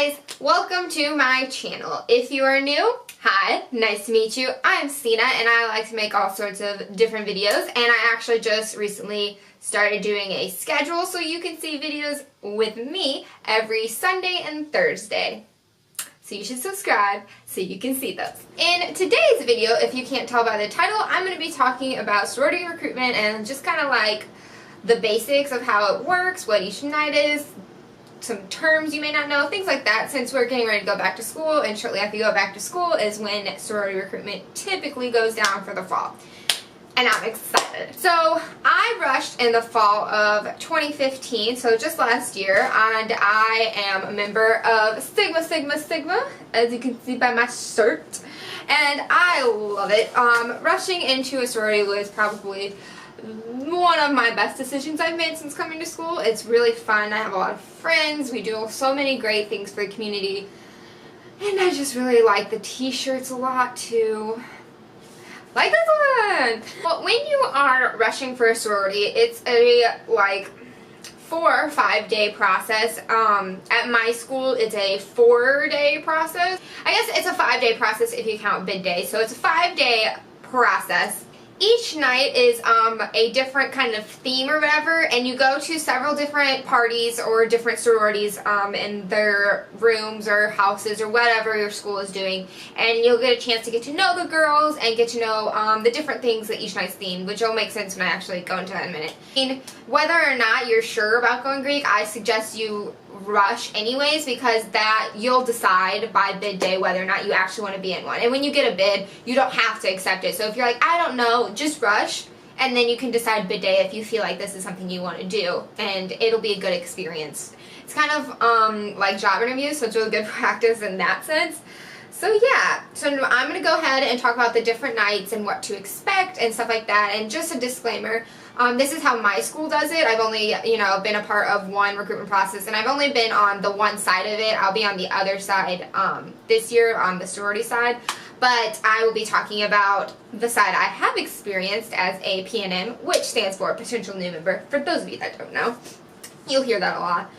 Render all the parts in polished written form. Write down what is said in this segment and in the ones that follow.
guys, welcome to my channel. If you are new, hi, nice to meet you. I'm Sina and I like to make all sorts of different videos, and I actually just recently started doing a schedule so you can see videos with me every Sunday and Thursday. So you should subscribe so you can see those. In today's video, if you can't tell by the title, I'm going to be talking about sorority recruitment and just kind of like the basics of how it works, what each night is, some terms you may not know, things like that, since we're getting ready to go back to school, and shortly after you go back to school is when sorority recruitment typically goes down for the fall. And I'm excited. So I rushed in the fall of 2015, so just last year, and I am a member of Sigma Sigma Sigma, as you can see by my shirt, and I love it. Rushing into a sorority was probably one of my best decisions I've made since coming to school. It's really fun. I have a lot of friends. We do so many great things for the community. And I just really like the t-shirts a lot too. Like this one! Well, when you are rushing for a sorority, it's a 4 or 5 day process. At my school, it's a 4-day process. I guess it's a 5-day process if you count bid day. So it's a 5-day process. Each night is a different kind of theme or whatever, and you go to several different parties or different sororities in their rooms or houses or whatever your school is doing, and you'll get a chance to get to know the girls and get to know the different things that each night's themed, which will make sense when I actually go into that in a minute. And whether or not you're sure about going Greek, I suggest you rush anyways, because that you'll decide by bid day whether or not you actually want to be in one. And when you get a bid, you don't have to accept it. So if you're like, I don't know, just rush, and then you can decide bid day if you feel like this is something you want to do, and it'll be a good experience. It's kind of like job interviews, so it's really good practice in that sense. So yeah, so I'm going to go ahead and talk about the different nights and what to expect and stuff like that. And just a disclaimer, this is how my school does it. I've only, been a part of one recruitment process, and I've only been on the one side of it. I'll be on the other side this year, on the sorority side. But I will be talking about the side I have experienced as a PNM, which stands for Potential New Member, for those of you that don't know. You'll hear that a lot.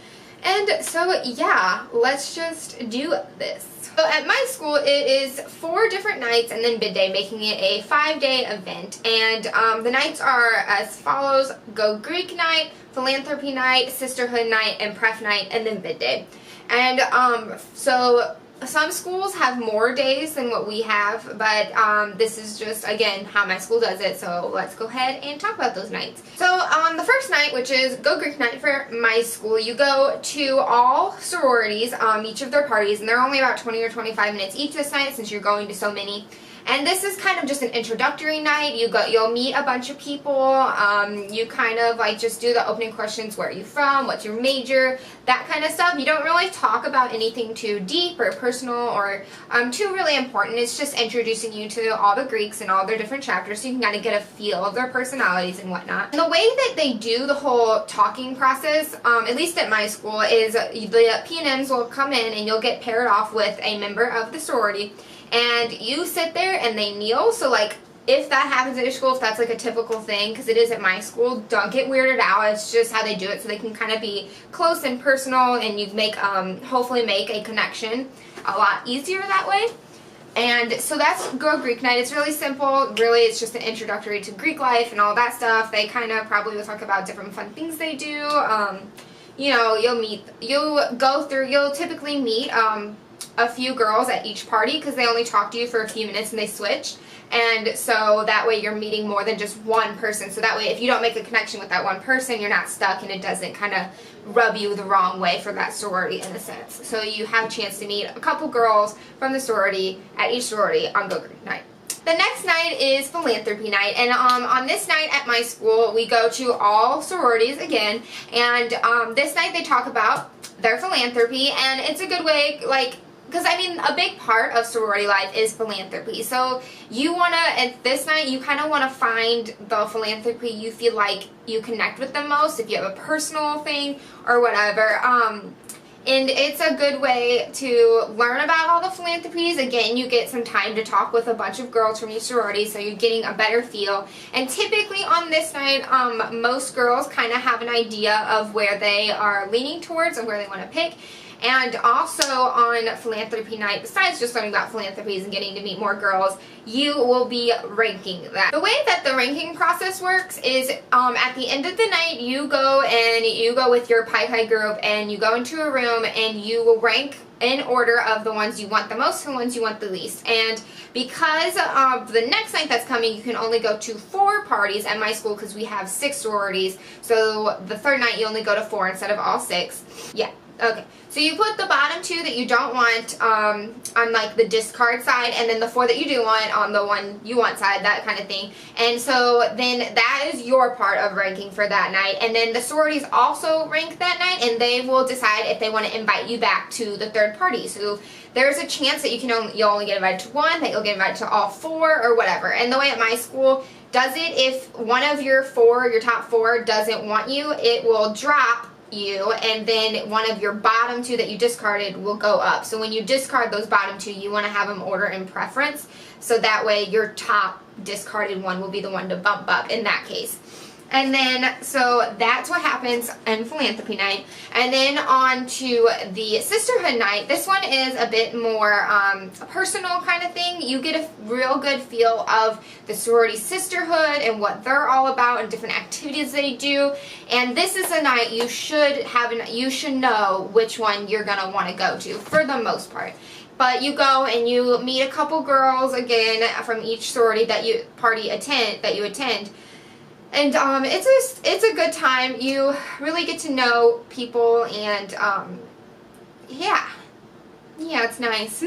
And so yeah, let's just do this. So at my school, it is 4 different nights and then bid day, making it a 5-day event. And the nights are as follows: Go Greek Night, Philanthropy Night, Sisterhood Night, and Pref Night, and then bid day. And so some schools have more days than what we have, but this is just, again, how my school does it, so let's go ahead and talk about those nights. So on the first night, which is Go Greek Night for my school, you go to all sororities, each of their parties, and they're only about 20 or 25 minutes each this night since you're going to so many. And this is kind of just an introductory night. You'll meet a bunch of people. You kind of just do the opening questions. Where are you from? What's your major? That kind of stuff. You don't really talk about anything too deep or personal or too really important. It's just introducing you to all the Greeks and all their different chapters, so you can kind of get a feel of their personalities and whatnot. And the way that they do the whole talking process, at least at my school, is the PNMs will come in and you'll get paired off with a member of the sorority. And you sit there and they kneel. So if that happens at your school, if that's a typical thing, because it is at my school, don't get weirded out. It's just how they do it, so they can kind of be close and personal, and you hopefully make a connection a lot easier that way. And so that's Go Greek Night. It's really simple. Really, it's just an introductory to Greek life and all that stuff. They kind of probably will talk about different fun things they do. You'll typically meet a few girls at each party, because they only talk to you for a few minutes and they switch. And so that way you're meeting more than just one person. So that way if you don't make a connection with that one person, you're not stuck and it doesn't kind of rub you the wrong way for that sorority in a sense. So you have a chance to meet a couple girls from the sorority at each sorority on Go Greek Night. The next night is Philanthropy Night, and on this night at my school, we go to all sororities again, and this night they talk about their philanthropy, and it's a good way, because a big part of sorority life is philanthropy. So at this night, you kind of want to find the philanthropy you feel like you connect with the most, if you have a personal thing or whatever. And it's a good way to learn about all the philanthropies. Again, you get some time to talk with a bunch of girls from each sorority, so you're getting a better feel. And typically on this night, most girls kind of have an idea of where they are leaning towards and where they want to pick. And also on Philanthropy Night, besides just learning about philanthropies and getting to meet more girls, you will be ranking that. The way that the ranking process works is at the end of the night, you go with your Pi group and you go into a room and you will rank in order of the ones you want the most to the ones you want the least. And because of the next night that's coming, you can only go to 4 parties at my school because we have 6 sororities. So the third night you only go to 4 instead of all 6. Yeah. Okay, so you put the bottom 2 that you don't want on like the discard side, and then the 4 that you do want on the one you want side, that kind of thing. And so then that is your part of ranking for that night. And then the sororities also rank that night, and they will decide if they want to invite you back to the third party. So there's a chance that you'll only get invited to 1, that you'll get invited to all 4 or whatever. And the way at my school does it, if one of your top 4 doesn't want you, it will drop you, and then one of your bottom 2 that you discarded will go up. So when you discard those bottom 2, you want to have them order in preference, so that way your top discarded one will be the one to bump up in that case. And then, so that's what happens in Philanthropy Night. And then on to the Sisterhood Night. This one is a bit more personal kind of thing. You get a real good feel of the sorority sisterhood and what they're all about and different activities they do. And this is a night you should know which one you're going to want to go to for the most part. But you go and you meet a couple girls again from each sorority that you attend. And it's a good time. You really get to know people, and yeah, it's nice.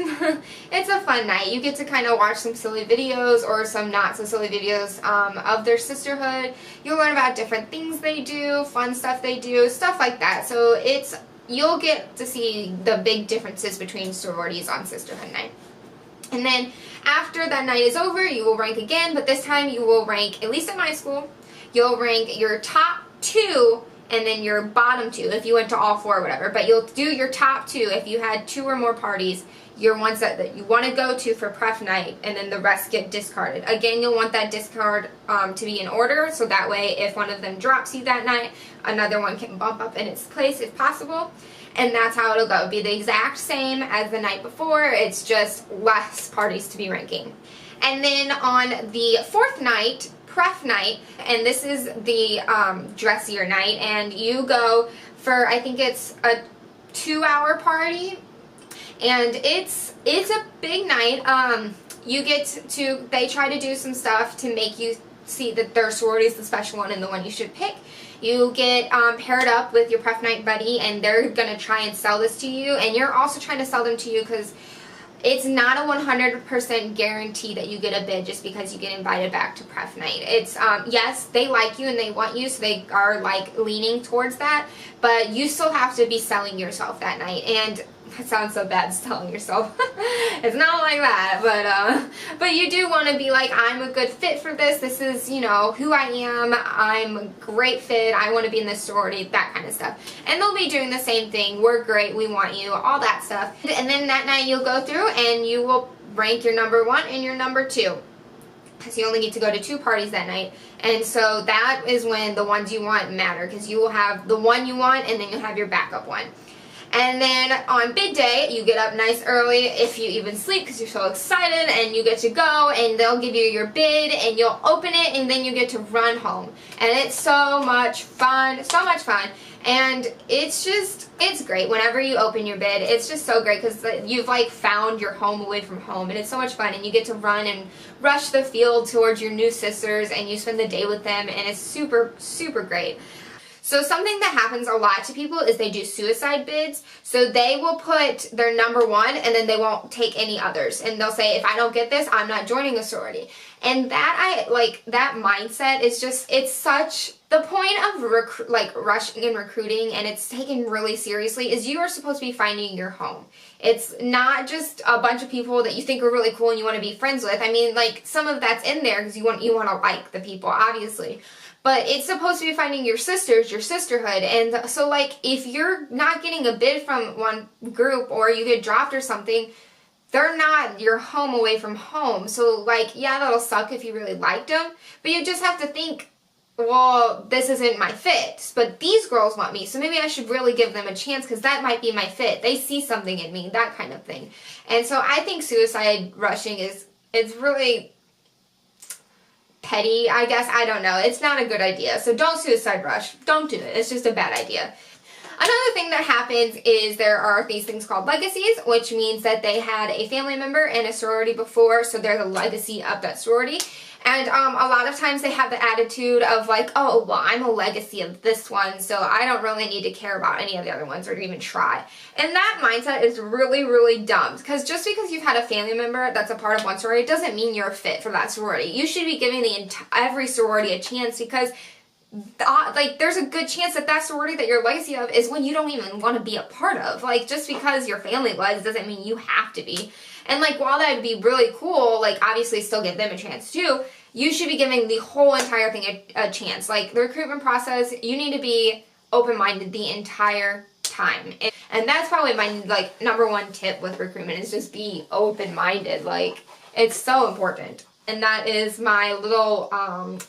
It's a fun night. You get to kind of watch some silly videos or some not so silly videos of their sisterhood. You'll learn about different things they do, fun stuff they do, stuff like that. So you'll get to see the big differences between sororities on Sisterhood Night. And then after that night is over, you will rank again, but this time you will rank, at least at my school, you'll rank your top 2 and then your bottom 2 if you went to all 4 or whatever. But you'll do your top 2 if you had 2 or more parties, your ones that you want to go to for pref night, and then the rest get discarded. Again, you'll want that discard to be in order, so that way if one of them drops you that night, another one can bump up in its place if possible. And that's how it'll go. It'll be the exact same as the night before, it's just less parties to be ranking. And then on the 4th night, pref night, and this is the dressier night, and you go for, I think it's a 2-hour party, and it's a big night. They try to do some stuff to make you see that their sorority is the special one and the one you should pick. You get paired up with your pref night buddy, and they're going to try and sell this to you, and you're also trying to sell them to you because it's not a 100% guarantee that you get a bid just because you get invited back to pref night. It's, yes, they like you and they want you, so they are like leaning towards that, but you still have to be selling yourself that night. And it sounds so bad, selling yourself. It's not like that, but you do want to be like, I'm a good fit for this. This is, who I am. I'm a great fit. I want to be in this sorority, that kind of stuff. And they'll be doing the same thing. We're great. We want you, all that stuff. And then that night you'll go through and you will rank your number 1 and your number 2. Because you only get to go to 2 parties that night. And so that is when the ones you want matter, because you will have the one you want and then you'll have your backup one. And then on bid day, you get up nice early, if you even sleep, because you're so excited, and you get to go, and they'll give you your bid, and you'll open it, and then you get to run home. And it's so much fun, and it's great. Whenever you open your bid, it's just so great, because you've like found your home away from home, and it's so much fun, and you get to run and rush the field towards your new sisters, and you spend the day with them, and it's super, super great. So something that happens a lot to people is they do suicide bids. So they will put their number 1 and then they won't take any others. And they'll say, if I don't get this, I'm not joining a sorority. And that mindset is just, it's such, the point of rushing and recruiting, and it's taken really seriously, is you are supposed to be finding your home. It's not just a bunch of people that you think are really cool and you want to be friends with. I mean, like, some of that's in there because you want to like the people, obviously. But it's supposed to be finding your sisters, your sisterhood. And so, like, if you're not getting a bid from one group or you get dropped or something, they're not your home away from home. So, like, yeah, that'll suck if you really liked them. But you just have to think, well, this isn't my fit, but these girls want me, so maybe I should really give them a chance because that might be my fit. They see something in me, that kind of thing. And so I think suicide rushing it's really petty, I guess. I don't know. It's not a good idea. So don't suicide rush. Don't do it. It's just a bad idea. Another thing that happens is there are these things called legacies, which means that they had a family member in a sorority before, so they're the legacy of that sorority. And a lot of times they have the attitude of like, oh, well, I'm a legacy of this one, so I don't really need to care about any of the other ones or even try. And that mindset is really, really dumb, because just because you've had a family member that's a part of one sorority doesn't mean you're fit for that sorority. You should be giving every sorority a chance, because like, there's a good chance that that sorority that you're a legacy of is one you don't even want to be a part of. Like, just because your family was doesn't mean you have to be. And like, while that would be really cool, like, obviously still give them a chance too, you should be giving the whole entire thing a chance. Like, the recruitment process, you need to be open-minded the entire time. And that's probably my, like, number one tip with recruitment, is just be open-minded. Like, it's so important. And that is my little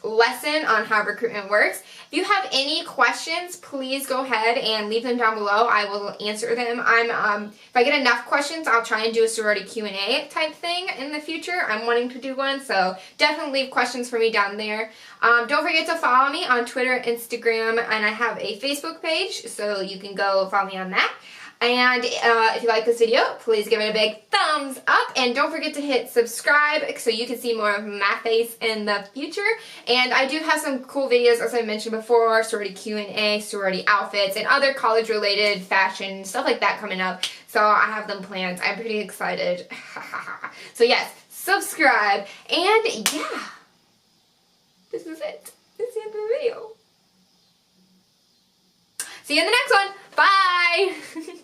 lesson on how recruitment works. If you have any questions, please go ahead and leave them down below. I will answer them. If I get enough questions, I'll try and do a sorority Q&A type thing in the future. I'm wanting to do one, so definitely leave questions for me down there. Don't forget to follow me on Twitter, Instagram, and I have a Facebook page, so you can go follow me on that. And if you like this video, please give it a big thumbs up, and don't forget to hit subscribe so you can see more of my face in the future. And I do have some cool videos, as I mentioned before, sorority Q&A, sorority outfits, and other college-related fashion, stuff like that coming up. So I have them planned. I'm pretty excited. So yes, subscribe, and yeah, this is it. This is the end of the video. See you in the next one. Bye!